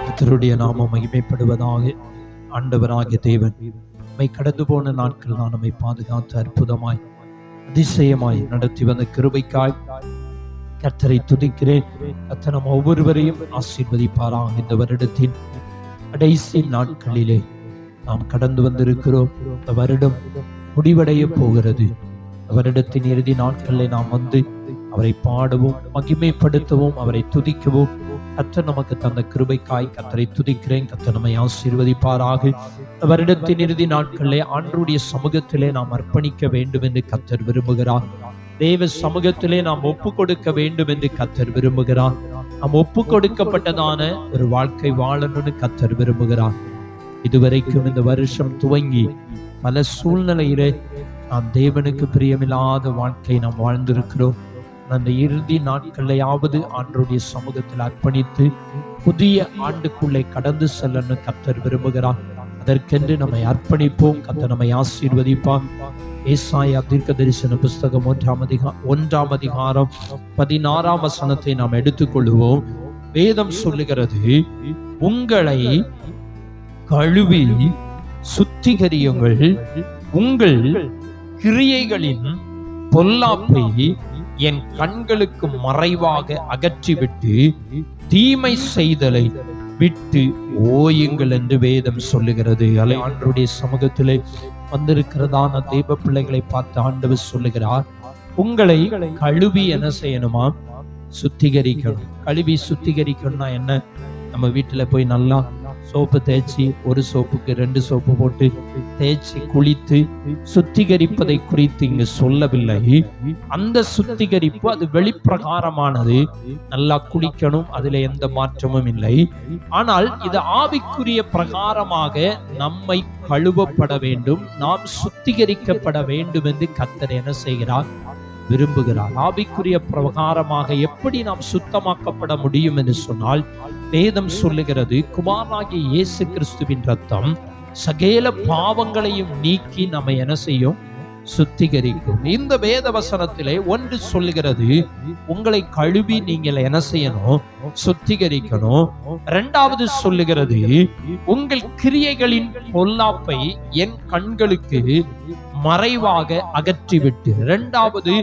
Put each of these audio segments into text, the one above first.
கர்த்தருடைய நாமம் மகிமைப்படுவதாக. ஆண்டவராகிய தேவன் நம்மை கடந்து போன நாட்கள் நான் நம்மை பாதுகாத்து அற்புதமாய் அதிசயமாய் நடத்தி வந்த கிருபைக்காய் கர்த்தரை துதிக்கிறேன். கர்த்தர் நம் ஒவ்வொருவரையும் ஆசீர்வதிப்பாராக. இந்த வருடத்தின் கடைசி நாட்களிலே நாம் கடந்து வந்திருக்கிறோம். இந்த வருடம் முடிவடைய போகிறது. வருடத்தின் இறுதி நாட்களில் நாம் வந்து அவரை பாடவும் மகிமைப்படுத்தவும் அவரை துதிக்கவும் கர்த்தர் நமக்கு தந்த கிருபைக்காய் கர்த்தரை துதிக்கிறேன். கர்த்தர் நம்மை ஆசீர்வதிப்பாராக. வருடத்தின் இறுதி நாட்களிலே ஆண்டவருடைய சமூகத்திலே நாம் அர்ப்பணிக்க வேண்டும் என்று கர்த்தர் விரும்புகிறார். தேவ சமூகத்திலே நாம் ஒப்பு கொடுக்க வேண்டும் என்று கர்த்தர் விரும்புகிறார். நாம் ஒப்பு கொடுக்கப்பட்டதான ஒரு வாழ்க்கை வாழணும்னு கர்த்தர் விரும்புகிறார். இதுவரைக்கும் இந்த வருஷம் துவங்கி பல சூழ்நிலையிலே நாம் தேவனுக்கு பிரியமில்லாத வாழ்க்கை நாம் வாழ்ந்திருக்கிறோம். அந்த இறுதி நாட்களையாவது ஆண்டவருடைய சமூகத்தில் அர்ப்பணித்து புதிய ஆண்டுக்குள்ளே கடந்து செல்லன்னு கர்த்தர் விரும்புகிறார். அதற்கென்று நம்மை அர்ப்பணிப்போம். கர்த்தர் நம்மை ஆசீர்வதிப்பார். ஏசாயா தீர்க்கதரிசன புஸ்தகம் 1ஆம் அதிகாரம் 16ஆம் வசனத்தை நாம் எடுத்துக்கொள்வோம். வேதம் சொல்லுகிறது, உங்களை கழுவி சுத்திகரியுங்கள், உங்கள் கிரியைகளின் பொல்லாப்பை என் கண்களுக்கு மறைவாக அகற்றிவிட்டு தீமை செய்தலை விட்டு ஓயுங்கள் என்று வேதம் சொல்லுகிறது. ஆண்டவருடைய சமூகத்திலே வந்திருக்கிறதான தேவ பிள்ளைகளை பார்த்து ஆண்டவர் சொல்லுகிறார், உங்களை கழுவி என்ன செய்யணுமா? சுத்திகரிக்கணும். கழுவி சுத்திகரிக்கணும்னா என்ன? நம்ம வீட்டுல போய் நல்லா சோப்பு தேய்ச்சி, ஒரு சோப்புக்கு 2 சோப்பு போட்டு தேய்ச்சி குளித்து சுத்திகரிப்பதை குறித்து இங்கு சொல்லவில்லை. அந்த சுத்திகரிப்பு அது வெளிப்பிரகாரமானது. நல்லா குளிக்கணும், அதுல எந்த மாற்றமும் இல்லை. ஆனால் இது ஆவிக்குரிய பிரகாரமாக நம்மை கழுவப்பட வேண்டும், நாம் சுத்திகரிக்கப்பட வேண்டும் என்று கர்த்தர் என்ன செய்கிறார்? விரும்புகிறார். ஆவிக்குரிய பிரகாரமாக எப்படி நாம் சுத்தமாக்கப்பட முடியும் என்று சொன்னால், வேதம் சொல்லுகிறது, குமாரனாகிய இயேசு கிறிஸ்துவின் ரத்தம் சகல பாவங்களையும் நீக்கி நம்ம என்ன செய்யும்? சுத்திகரிக்கும். இந்த வேத வசனத்திலே ஒன்று சொல்லுகிறது, உங்களை கழுவி நீங்கள் என்ன செய்யணும்? சுத்திகரிக்கணும். 2வது சொல்லுகிறது, உங்கள் கிரியைகளின் பொல்லாப்பை என் கண்களுக்கு மறைவாக அகற்றிவிட்டு, 2வது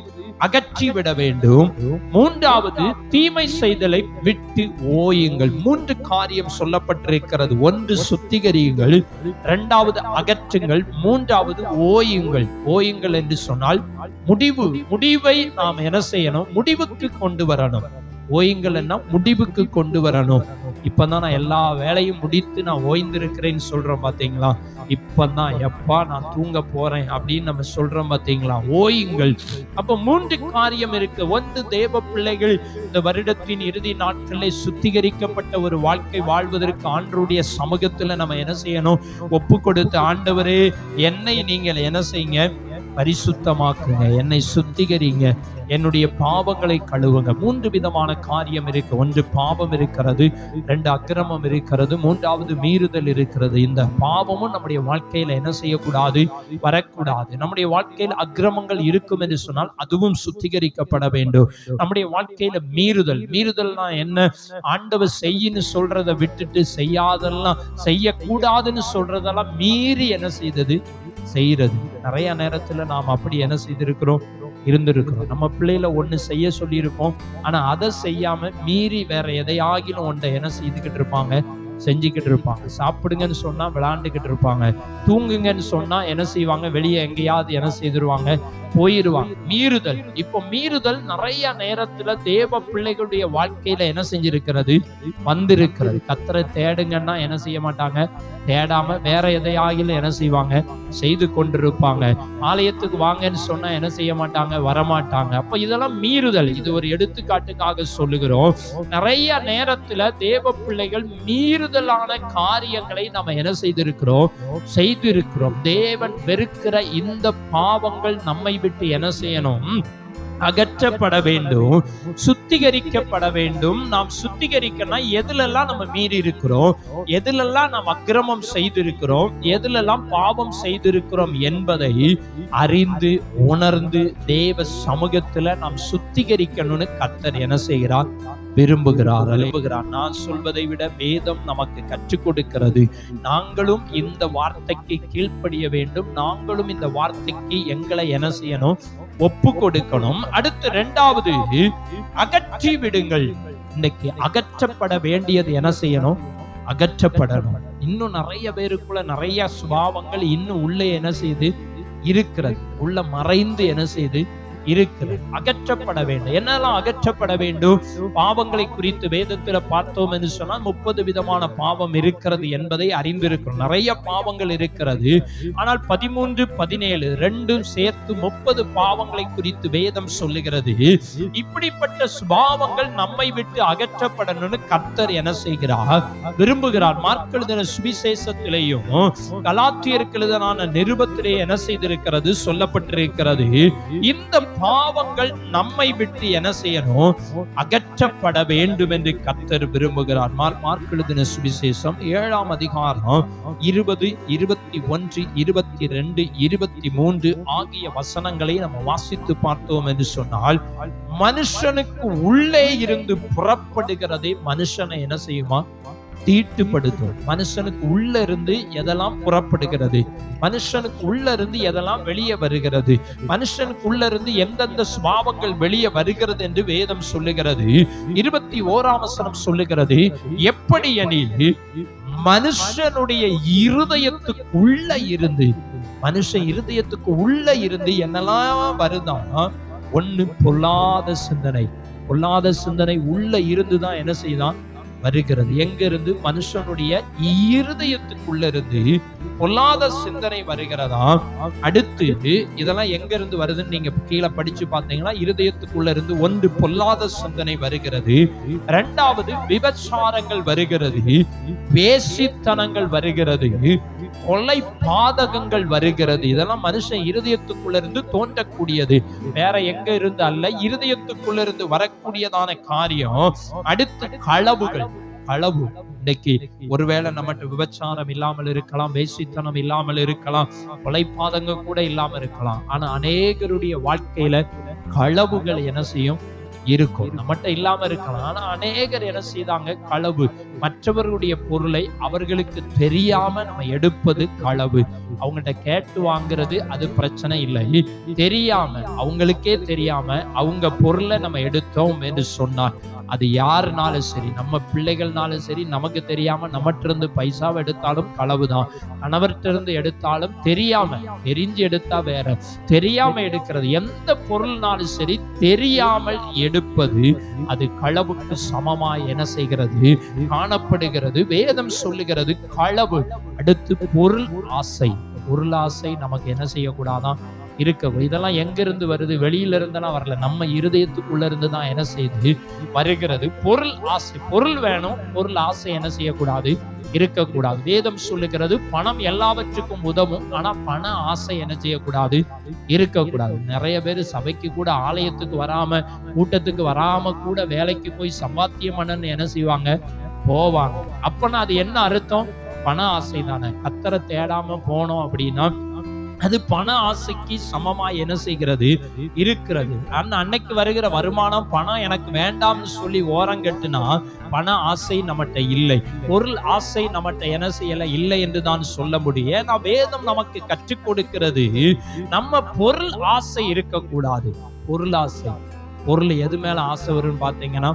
அகற்றிவிட வேண்டும். 3வது தீமை செய்தலை விட்டு ஓயுங்கள். 3 காரியம் சொல்லப்பட்டிருக்கிறது. 1 சுத்திகரியுங்கள், 2வது அகற்றுங்கள், 3வது ஓயுங்கள். ஓயுங்கள் என்று சொன்னால் முடிவை நாம் என்ன செய்யணும்? முடிவுக்கு கொண்டு வரணும். ஓயுங்கள் என்ன? முடிவுக்கு கொண்டு வரணும். இப்பதான் நான் எல்லா வேலையும் முடித்து நான் ஓய்ந்திருக்கிறேன்னு சொல்றோம் பாத்தீங்களா? இப்பதான் எப்பா நான் தூங்க போறேன் அப்படின்னு நம்ம சொல்றோம் பாத்தீங்களா? ஓயுங்கள். அப்ப 3 காரியம் இருக்கு. 1, தேவ பிள்ளைகள் இந்த வருடத்தின் இறுதி நாட்களில் சுத்திகரிக்கப்பட்ட ஒரு வாழ்க்கை வாழ்வதற்கு ஆண்டவருடைய சமூகத்துல நம்ம என்ன செய்யணும்? ஒப்பு கொடுத்து, ஆண்டவரே என்னை நீங்கள் என்ன செய்யுங்க? பரிசுத்தமாக்குங்க, என்னை சுத்திகரிங்க, என்னுடைய பாவங்களை கழுவுங்க. 3 விதமான காரியம் இருக்கு. 1 பாவம் இருக்கிறது, 2 அக்கிரமம் இருக்கிறது, 3வது மீறுதல் இருக்கிறது. இந்த பாவமும் நம்முடைய வாழ்க்கையில என்ன செய்யக்கூடாது? வரக்கூடாது. நம்முடைய வாழ்க்கையில் அக்கிரமங்கள் இருக்கும் என்று சொன்னால் அதுவும் சுத்திகரிக்கப்பட வேண்டும். நம்முடைய வாழ்க்கையில மீறுதல்னா என்ன? ஆண்டவர் செய்யின்னு சொல்றதை விட்டுட்டு செய்யாதெல்லாம், செய்யக்கூடாதுன்னு சொல்றதெல்லாம் மீறி என்ன செய்தது? செய்யறது. நிறைய நேரத்துல நாம் அப்படி என்ன செய்திருக்கிறோம்? இருந்திருக்கிறோம். நம்ம பிள்ளையில ஒண்ணு செய்ய சொல்லியிருப்போம், ஆனா அதை செய்யாம மீறி வேற எதையாகிலும் ஒன்றை என்ன செய்துக்கிட்டு இருப்பாங்க? செஞ்சுக்கிட்டு இருப்பாங்க. சாப்பிடுங்கன்னு சொன்னா விளையாண்டுக்கிட்டு இருப்பாங்க. தூங்குங்கன்னு சொன்னா என்ன செய்வாங்க? வெளியே எங்கேயாவது என்ன செய்திருவாங்க? போயிருவாங்க. மீறுதல். இப்போ மீறுதல் நிறைய நேரத்துல தேவ பிள்ளைகளுடைய வாழ்க்கையில என்ன செஞ்சிருக்கிறது? வந்திருக்கிறது. கர்த்தரை தேடுங்கன்னா என்ன செய்ய மாட்டாங்க? தேடாம வேற எதையாகிலும் என்ன செய்வாங்க? செய்து கொண்டிருப்பாங்க. ஆலயத்துக்கு வாங்கன்னு சொன்னா என்ன செய்ய மாட்டாங்க? வரமாட்டாங்க. அப்ப இதெல்லாம் மீறுதல். இது ஒரு எடுத்துக்காட்டுக்காக சொல்லுகிறோம். நிறைய நேரத்துல தேவ பிள்ளைகள் மீறுதலான காரியங்களை நம்ம என்ன செய்திருக்கிறோம்? தேவன் வெறுக்கிற இந்த பாவங்கள் நம்மை விட்டு என்ன செய்யணும்? அகற்றப்பட வேண்டும், சுத்திகரிக்கப்பட வேண்டும். நாம் சுத்திகரிக்கணும். எதுலெல்லாம் நம்ம மீறி இருக்கிறோம், எதுலெல்லாம் நாம் அக்கிரமம் செய்திருக்கிறோம், எதுலெல்லாம் பாவம் செய்திருக்கிறோம் என்பதை அறிந்து உணர்ந்து தேவ சமூகத்துல நாம் சுத்திகரிக்கணும்னு கர்த்தர் என்ன செய்கிறார்? விரும்புகிறார். நான் சொல்வதை விட வேதம் நமக்கு கற்றுக் கொடுக்கிறது. நாங்களும் இந்த வார்த்தைக்கு கீழ்ப்படிய வேண்டும். நாங்களும் இந்த வார்த்தைக்கு எங்களை என்ன செய்யணும்? ஒப்பு கொடுக்கணும். அடுத்து இரண்டாவது, அகற்றி விடுங்கள். இன்னைக்கு அகற்றப்பட வேண்டியது என்ன செய்யணும்? அகற்றப்படணும். இன்னும் நிறைய பேருக்குள்ள நிறைய சுபாவங்கள் இன்னும் உள்ளே என்ன செய்து இருக்கிறது, உள்ள மறைந்து என்ன செய்து இருக்கிறது. அகற்றப்பட வேண்டும். என்னெல்லாம் அகற்றப்பட வேண்டும்? பாவங்களை குறித்து வேதத்துல பார்த்தோம் என்று சொன்னால் 30 விதமான பாவம் இருக்கிறது என்பதை அறிந்திருக்கிறோம். நிறைய பாவங்கள் இருக்கிறது. ஆனால் 13, 17 ரெண்டும் சேர்த்து 30 பாவங்களை குறித்து வேதம் சொல்லுகிறது. இப்படிப்பட்ட சுபாவங்கள் நம்மை விட்டு அகற்றப்படணும்னு கர்த்தர் என்ன செய்கிறார்? விரும்புகிறார். மார்க் எழுதின சுவிசேஷத்திலேயும் கலாத்தியருக்கு எழுதின நிருபத்திலே என்ன செய்திருக்கிறது? சொல்லப்பட்டிருக்கிறது. இந்த பாவங்கள் நம்மை விட்டு என்ன செய்யணும்? அகற்றப்பட வேண்டும் என்று கர்த்தர் விரும்புகிறார். மார்க் எழுதின சுவிசேஷம் 7ஆம் அதிகாரம் 20, 21, 22, 23 ஆகிய வசனங்களை நம்ம வாசித்து பார்த்தோம் என்று சொன்னால், மனுஷனுக்கு உள்ளே இருந்து புறப்படுகிறதே மனுஷனை என்ன செய்யுமா? தீட்டுப்படுத்தும். மனுஷனுக்கு உள்ள இருந்து எதெல்லாம் புறப்படுகிறது, மனுஷனுக்கு உள்ள இருந்து எதெல்லாம் வெளியே வருகிறது, மனுஷனுக்கு உள்ள இருந்து எந்தெந்த சுபாவங்கள் வெளியே வருகிறது என்று வேதம் சொல்லுகிறது. 21ஆம் வசனம் சொல்லுகிறது, எப்படி எனில் மனுஷனுடைய இருதயத்துக்குள்ள இருந்து, மனுஷன் இருதயத்துக்கு உள்ள இருந்து என்னெல்லாம் வருதான்? ஒண்ணு பொல்லாத சிந்தனை. பொல்லாத சிந்தனை உள்ள இருந்துதான் என்ன செய்தான்? வருகிறது. எங்க இருந்து? மனுஷனுடைய இருதயத்துக்குள்ள இருந்து பொல்லாத சிந்தனை வருகிறதா. அடுத்து இதெல்லாம் எங்க இருந்து வருதுன்னு நீங்க கீழே படிச்சு பார்த்தீங்கன்னா, இருதயத்துக்குள்ள இருந்து ஒன்று பொல்லாத சிந்தனை வருகிறது, இரண்டாவது விபச்சாரங்கள் வருகிறது, வேசித்தனங்கள் வருகிறது, கொலை பாதகங்கள் வருகிறது. இதெல்லாம் மனுஷன் இருதயத்துக்குள்ள இருந்து தோன்றக்கூடியது, வேற எங்க இருந்து அல்ல, இருதயத்துக்குள்ள இருந்து வரக்கூடியதான காரியம். அடுத்து களவுகள். களவு. இன்னைக்கு ஒருவேளை நம்மகிட்ட விபச்சாரம் இல்லாமல் இருக்கலாம், வேசித்தனம் இல்லாமல் இருக்கலாம், கொலைபாதங்க கூட இல்லாம இருக்கலாம். ஆனா அநேகருடைய வாழ்க்கையில களவுகள் என்ன செய்யும்? இருக்கும். நம்மகிட்ட இல்லாம இருக்கலாம். ஆனா அநேகர் என்ன செய்தாங்க? களவு. மற்றவர்களுடைய பொருளை அவர்களுக்கு தெரியாம நம்ம எடுப்பது களவு. அவங்ககிட்ட கேட்டு வாங்குறது அது பிரச்சனை இல்லை. தெரியாம, அவங்களுக்கே தெரியாம அவங்க பொருளை நம்ம எடுத்தோம் என்று சொன்னார், அது யாருனாலும் சரி, நம்ம பிள்ளைகள்னாலும் சரி, நமக்கு தெரியாம நம்மகிட்ட இருந்து பைசாவை எடுத்தாலும் களவுதான். கணவர்கிட்ட இருந்து எடுத்தாலும் தெரியாம, தெரிஞ்சு எடுத்தா வேற, தெரியாம எடுக்கிறது. எந்த பொருள்னாலும் சரி தெரியாமல் எடுப்பது அது களவுக்கு சமமாய் என்ன செய்கிறது? காணப்படுகிறது. வேதம் சொல்லுகிறது களவு. அடுத்து பொருள் ஆசை. பொருள் ஆசை நமக்கு என்ன செய்யக்கூடாதான்? இருக்க. இதெல்லாம் எங்க இருந்து வருது? வெளியில இருந்தெல்லாம் வரல, நம்ம இருதயத்துக்குள்ள இருந்து தான் என்ன செய்து வருகிறது. பொருள் ஆசை. பொருள் வேணும், பொருள் ஆசை என்ன செய்யக்கூடாது? இருக்கக்கூடாது. வேதம் சொல்லுகிறது பணம் எல்லாவற்றுக்கும் உதவும், ஆனா பண ஆசை என்ன செய்யக்கூடாது? இருக்கக்கூடாது. நிறைய பேர் சபைக்கு கூட, ஆலயத்துக்கு வராம, கூட்டத்துக்கு வராம கூட வேலைக்கு போய் சம்பாத்தியம் பண்ணன்னு என்ன செய்வாங்க? போவாங்க. அப்பனா அது என்ன அர்த்தம்? பண ஆசை தானே. கர்த்தரை தேடாம போனோம் அப்படின்னா அது பண ஆசைக்கு சமமா என்ன செய்கிறது? இருக்கிறது. அன்னைக்கு வருகிற வருமானம் பணம் எனக்கு வேண்டாம்னு சொல்லி ஓரங்கட்டுனா பண ஆசை நம்மகிட்ட இல்லை, பொருள் ஆசை நம்மகிட்ட என்ன செய்யல இல்லை என்று தான் சொல்ல முடியும். ஏன்னா வேதம் நமக்கு கற்றுக் கொடுக்கிறது நம்ம பொருள் ஆசை இருக்கக்கூடாது. பொருள் ஆசை. பொருள் எது மேல ஆசை வரும்னு பாத்தீங்கன்னா,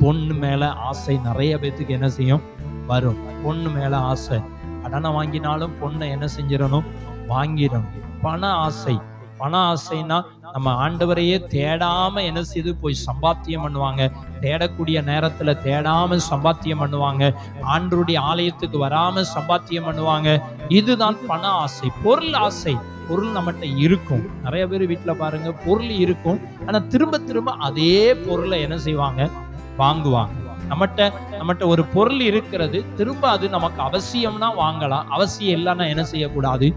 பொண்ணு மேல ஆசை நிறைய பேத்துக்கு என்ன செய்யும்? வரும். பொண்ணு மேல ஆசை. கடனை வாங்கினாலும் பொண்ணை என்ன செஞ்சிடணும்? வாங்கிடணும். பண ஆசை. பண ஆசைனா நம்ம ஆண்டவரையே தேடாம என்ன செய்து போய் சம்பாத்தியம் பண்ணுவாங்க. தேடக்கூடிய நேரத்துல தேடாம சம்பாத்தியம் பண்ணுவாங்க. ஆண்டவருடைய ஆலயத்துக்கு வராம சம்பாத்தியம் பண்ணுவாங்க. இதுதான் பண ஆசை. பொருள் ஆசை. பொருள் நம்மகிட்ட இருக்கும். நிறைய பேர் வீட்டுல பாருங்க, பொருள் இருக்கும், ஆனா திரும்ப திரும்ப அதே பொருளை என்ன செய்வாங்க? வாங்குவாங்க. நம்மகிட்ட ஒரு பொருள் இருக்கிறது, திரும்ப அது நமக்கு அவசியம்னா வாங்கலாம், அவசியம் இல்லைன்னா என்ன செய்யக்கூடாது?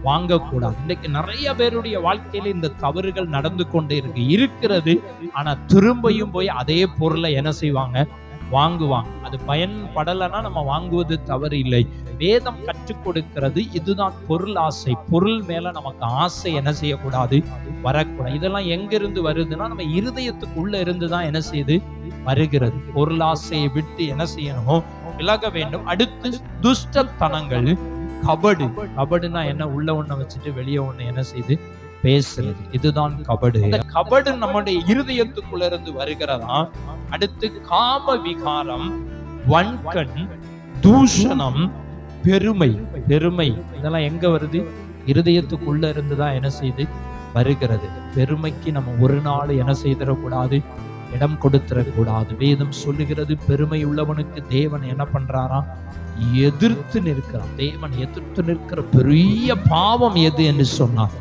வாங்கக்கூடாது. இன்னைக்கு நிறைய பேருடைய வாழ்க்கையில இந்த தவறுகள் நடந்து கொண்டே இருக்கிறது. ஆனா திரும்பியும் போய் அதே பொருளை என்ன செய்வாங்க? வாங்குவாங்க. அது பயன்படலைன்னா நம்ம வாங்குவது தவறு இல்லை. வேதம் கற்றுக் கொடுக்கிறது இதுதான் பொருள் ஆசை. பொருள் மேல நமக்கு ஆசை என்ன செய்யக்கூடாது? வரக்கூடாது. இதெல்லாம் எங்க இருந்து வருதுன்னா நம்ம இருதயத்துக்குள்ள இருந்துதான் என்ன செய்யுது? வருகிறது. பொருளாசையை விட்டு என்ன செய்யணும்? விலக வேண்டும். அடுத்து துஷ்டத்தனங்கள், கபடு. கபடுனா என்ன? உள்ள ஒண்ண வச்சுட்டு வெளியே ஒண்ணு என்ன செய்து பேசுறது, இதுதான் கபடு. இந்த கபடு நம்முடைய இருதயத்துக்குள்ள இருந்து வருகிறதா. அடுத்து காம விகாரம், வன்கண், தூஷணம், பெருமை. பெருமை இதெல்லாம் எங்க வருது? இருதயத்துக்குள்ள இருந்துதான் என்ன செய்து வருகிறது. பெருமைக்கு நம்ம ஒரு நாள் என்ன செய்திடக்கூடாது? இடம் கொடுத்துடக்கூடாது. வேதம் சொல்லுகிறது, பெருமை உள்ளவனுக்கு தேவன் என்ன பண்றாராம்? எதிர்த்து நிற்கிறான். தேவன் எதிர்த்து நிற்கிற பெரிய பாவம் எது என்று சொன்னார்?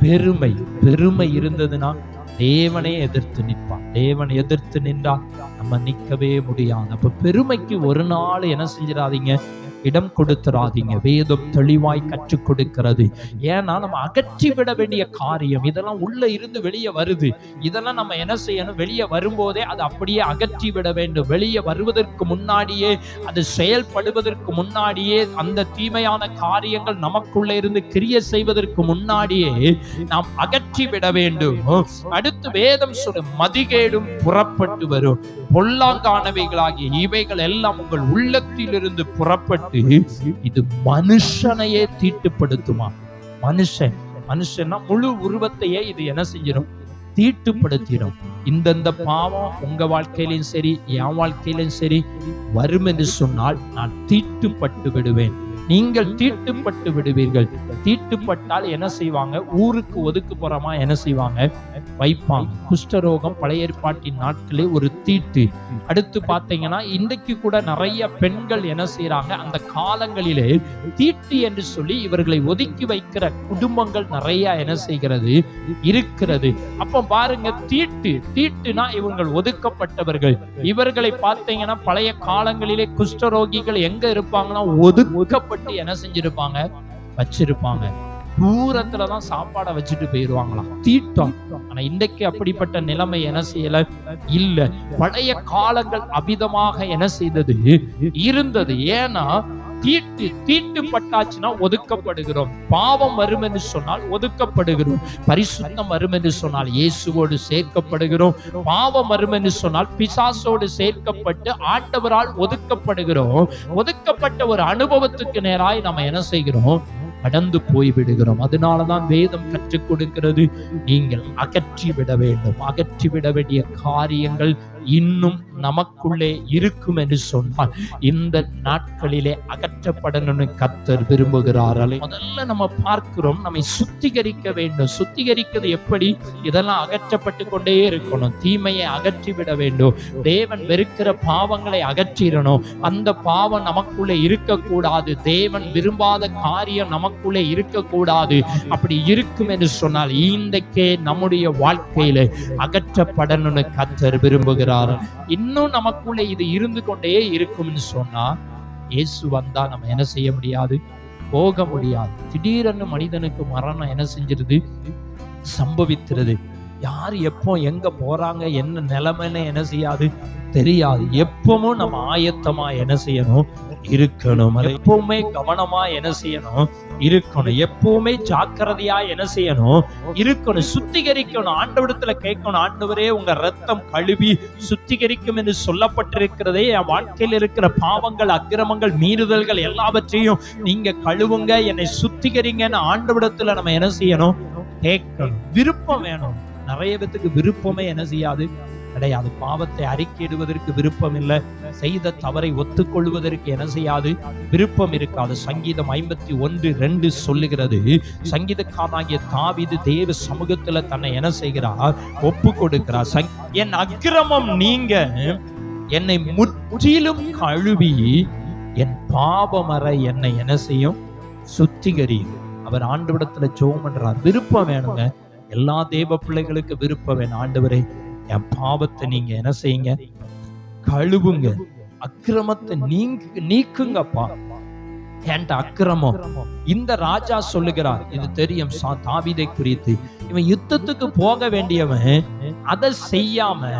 பெருமை. பெருமை இருந்ததுன்னா தேவனே எதிர்த்து நிற்பான். தேவன் எதிர்த்து நின்றா நம்ம நிற்கவே முடியாது. அப்ப பெருமைக்கு ஒரு நாள் என்ன செஞ்சிடாதீங்க? இடம் கொடுத்துறாதீங்க. வேதம் தெளிவாய் கற்றுக் கொடுக்கிறது. ஏன்னா நம்ம அகற்றி விட வேண்டிய காரியம் இதெல்லாம் உள்ள இருந்து வெளியே வருது. இதெல்லாம் நம்ம என்ன செய்யணும்? வெளியே வரும்போதே அதை அப்படியே அகற்றி விட வேண்டும். வெளியே வருவதற்கு முன்னாடியே, அது செயல்படுவதற்கு முன்னாடியே, அந்த தீமையான காரியங்கள் நமக்குள்ள இருந்து கிரியை செய்வதற்கு முன்னாடியே நாம் அகற்றி விட வேண்டும். அடுத்து வேதம் சொல்லும், மதிகேடும் புறப்பட்டு வரும். பொல்லாங்கானவைகளாகிய இவைகள் எல்லாம் உங்கள் உள்ளத்திலிருந்து புறப்பட்டு இது மனுஷனையே தீட்டுப்படுத்துமா? மனுஷன்னா முழு உருவத்தையே இது என்ன செஞ்சிடும்? தீட்டுப்படுத்திடும். இந்தந்த பாவம் உங்க வாழ்க்கையிலும் சரி, என் வாழ்க்கையிலும் சரி வரும் என்று சொன்னால் நான் தீட்டுப்பட்டு விடுவேன். நீங்கள் தீட்டுப்பட்டு விடுவீர்கள். தீட்டுப்பட்டால் என்ன செய்வாங்க? ஊருக்கு ஒதுக்குப்புறமா என்ன செய்வாங்க? வைப்பாங்க. குஷ்டரோகம் பழைய ஏற்பாட்டின் நாட்களே ஒரு தீட்டு. அடுத்து பார்த்தீங்கன்னா இன்றைக்கு கூட நிறைய பெண்கள் என்ன செய்யறாங்க? அந்த காலங்களிலே தீட்டு என்று சொல்லி இவர்களை ஒதுக்கி வைக்கிற குடும்பங்கள் நிறைய என்ன செய்கிறது? இருக்கிறது. அப்ப பாருங்க, தீட்டுனா இவங்கள் ஒதுக்கப்பட்டவர்கள். இவர்களை பார்த்தீங்கன்னா பழைய காலங்களிலே குஷ்டரோகிகள் எங்க இருப்பாங்கன்னா ஒதுக்கப்பட்டு என்ன செஞ்சிருப்பாங்க? வச்சிருப்பாங்க. தூரத்துலதான் சாப்பாடை வச்சுட்டு போயிருவாங்களாம். தீட்டம். ஆனா இன்றைக்கு அப்படிப்பட்ட நிலைமை என்ன செய்யல? இல்ல. பழைய காலங்கள் அபிதமாக என்ன செய்தது? இருந்தது. ஏன்னா தீட்டு பட்டாச்சுன்னா ஒதுக்கப்படுகிறோம். பாவம் வரும் என்று சொன்னால் ஒதுக்கப்படுகிறோம். பரிசுத்தம் வரும் என்று சொன்னால் இயேசுவோடு சேர்க்கப்படுகிறோம். பாவம் வரும் என்று சொன்னால் பிசாசோடு சேர்க்கப்பட்டு ஆண்டவரால் ஒதுக்கப்படுகிறோம். ஒதுக்கப்பட்ட ஒரு அனுபவத்துக்கு நேராய் நம்ம என்ன செய்கிறோம்? கடந்து போய்விடுகிறோம். அதனாலதான் வேதம் கற்றுக் கொடுக்கிறது, நீங்கள் அகற்றி விட வேண்டும். அகற்றி விட வேண்டிய காரியங்கள் இன்னும் நமக்குள்ளே இருக்கும் என்று சொன்னால் இந்த நாட்களிலே அகற்றப்படணும்னு கர்த்தர் விரும்புகிறார்கள். முதல்ல நம்ம பார்க்கிறோம், நம்மை சுத்திகரிக்க வேண்டும். சுத்திகரிக்கிறது எப்படி? இதெல்லாம் அகற்றப்பட்டு கொண்டே இருக்கணும். தீமையை அகற்றி விட வேண்டும். தேவன் வெறுக்கிற பாவங்களை அகற்றிடணும். அந்த பாவம் நமக்குள்ளே இருக்கக்கூடாது. தேவன் விரும்பாத காரியம் நமக்குள்ளே இருக்கக்கூடாது. அப்படி இருக்கும் என்று சொன்னால் இன்றைக்கே நம்முடைய வாழ்க்கையில அகற்றப்படணும்னு கர்த்தர் விரும்புகிறார். இன்னும் நமக்குள்ளே இது இருந்து கொண்டே இருக்கும்னு சொன்னா இயேசு வந்தா நம்ம என்ன செய்ய முடியாது? போக முடியாது. திடீரென்னு மனிதனுக்கு மரணம் என்ன செஞ்சிருது? சம்பவிக்கிறது. யார் எப்போ எங்க போறாங்க, என்ன நிலைமைன்னு என்ன செய்யாது? தெரியாது. எப்பவும் நம்ம ஆயத்தமா என்ன செய்யணும்? இருக்கணும். எப்பவுமே கவனமா என்ன செய்யணும்? இருக்கணும். எப்பவுமே ஜாக்கிரதையா என்ன செய்யணும்? இருக்கணும். சுத்திகரிக்கணும். ஆண்டவரிடத்துல கேட்கணும், ஆண்டவரே உங்க ரத்தம் கழுவி சுத்திகரிக்கும் என்று சொல்லப்பட்டிருக்கிறதே, என் வாழ்க்கையில் இருக்கிற பாவங்கள், அக்கிரமங்கள், மீறுதல்கள் எல்லாவற்றையும் நீங்க கழுவுங்க, என்னை சுத்திகரிங்கன்னு ஆண்டவரிடத்துல நம்ம என்ன செய்யணும்? கேட்கணும். விருப்பம் வேணும். நிறைய பேத்துக்கு விருப்பமே என்ன செய்யாது? கிடையாது. பாவத்தை அறிக்கையிடுவதற்கு விருப்பம் இல்லை. செய்த தவறை ஒத்துக்கொள்வதற்கு என்ன செய்யாது? விருப்பம் இருக்காது. சங்கீதம் 51:2 சொல்லுகிறது, சங்கீதக்காரனாகிய தாவீது தேவ சமூகத்துல தன்னை என்ன செய்கிறார்? ஒப்பு கொடுக்கிறார். என் அக்கிரமம் நீங்க என்னை முற்றிலும் கழுவி என் பாவமற என்னை என்ன செய்யும்? சுத்திகரி. அவர் ஆண்டவரிடத்துல ஜெபம் பண்றார். விருப்பம் வேணுங்க. எல்லா தேவ பிள்ளைகளுக்கு விருப்பம் வேணும். ஆண்டவரே என் பாவத்தை நீங்க என்ன செய்யுங்க? கழுவுங்க. அக்கிரமத்தை நீக்குங்கப்பா. என்கிட்ட அக்கிரமம். இந்த ராஜா சொல்லுகிறார், இது தெரியும் தாவீதை குறித்து. இவன் யுத்தத்துக்கு போக வேண்டியவன் அதை செய்யாம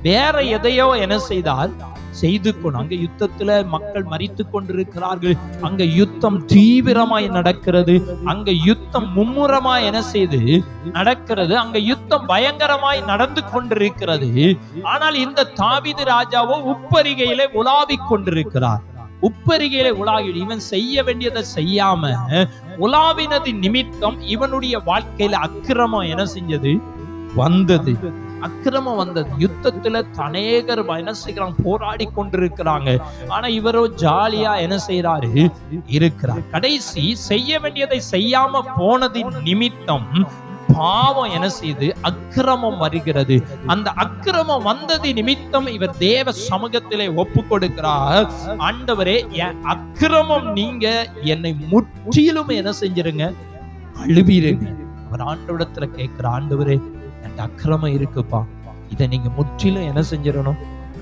வேற எதையோ என்ன செய்தால் செய்து கொண்டு, அங்க யுத்தத்துல மக்கள் மரித்து கொண்டிருக்கிறார்கள், அங்க யுத்தம் தீவிரமாய் நடக்கிறது, அங்க யுத்தம் மும்முரமாய் என்ன செய்து நடக்கிறது, அங்க யுத்தம் பயங்கரமாய் நடந்து கொண்டிருக்கிறது. ஆனால் இந்த தாவீது ராஜாவோ உப்பரிகையிலே உலாவிக் கொண்டிருக்கிறார். உப்பரிகையிலே உலாவி, இவன் செய்ய வேண்டியதை செய்யாம உலாவினது நிமித்தம் இவனுடைய வாழ்க்கையில அக்கிரமம் என்ன செஞ்சது வந்தது. அக்கிரமம் வந்தது. யுத்தத்துல அநேகர் என்ன செய்யறாங்க, போராடி கொண்டிருக்கிறாங்க. ஆனா இவரோ ஜாலியா என்ன செய்யறாரு இருக்கிறார். கடைசி செய்ய வேண்டியதை செய்யாம போனதின் நிமித்தம் பாவம் என்ன செய்து அக்கிரமம் வருகிறது. அந்த அக்கிரமம் வந்தது நிமித்தம் இவர் தேவ சமூகத்திலே ஒப்பு கொடுக்கிறார். ஆண்டவரே, என் அக்கிரமம் நீங்க என்னை முற்றிலும் என்ன செஞ்சிருங்க, அழுவிருங்க. அவர் ஆண்டவரிடத்துல கேட்கிற, ஆண்டவரே என் அக்கிரமம் இருக்குப்பா, இதை நீங்க முற்றிலும் என்ன செஞ்சிடணும்,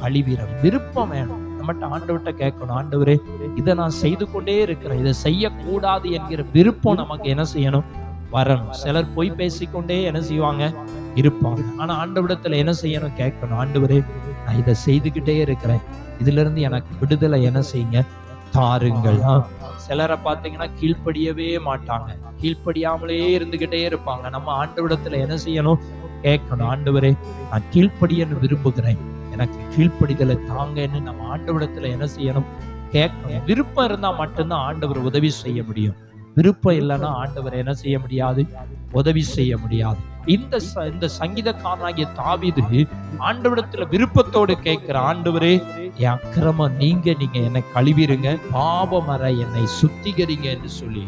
அழிவீர. விருப்பம் வேணும். நம்மகிட்ட ஆண்டவர்கிட்ட கேட்கணும், ஆண்டவரே இதை நான் செய்து கொண்டே இருக்கிறேன், இதை செய்யக்கூடாது என்கிற விருப்பம் நமக்கு என்ன செய்யணும், வரணும். சிலர் போய் பேசிக்கொண்டே என்ன செய்வாங்க, இருப்பாங்க. ஆனா ஆண்டவரிடத்துல என்ன செய்யணும், கேட்கணும், ஆண்டவரே நான் இதை செய்துகிட்டே இருக்கிறேன், இதுல இருந்து எனக்கு விடுதலை என்ன செய்யுங்க, தாருங்கள். சிலரை பார்த்தீங்கன்னா கீழ்ப்படியவே மாட்டாங்க, கீழ்ப்படியாமலே இருந்துகிட்டே இருப்பாங்க. நம்ம ஆண்டவரிடத்துல என்ன செய்யணும், கேட்கணும், ஆண்டவரே நான் கீழ்ப்படியன்னு விரும்புகிறேன், எனக்கு கீழ்ப்படிதலை தாங்கன்னு நம்ம ஆண்டவரிடத்துல என்ன செய்யணும், கேட்கணும். விருப்பம் இருந்தா மட்டும்தான் ஆண்டவர் உதவி செய்ய முடியும். விருப்பம் இல்லைன்னா ஆண்டவர் என்ன செய்ய முடியாது, உதவி செய்ய முடியாது. இந்த சங்கீதக்காரனாகிய தாவீது ஆண்டவரிடத்துல விருப்பத்தோடு கேட்கிற, ஆண்டவரே என் அக்கிரமம் நீங்க என்னை கழுவிருங்க, பாவமற என்னை சுத்திகரிங்க என்று சொல்லி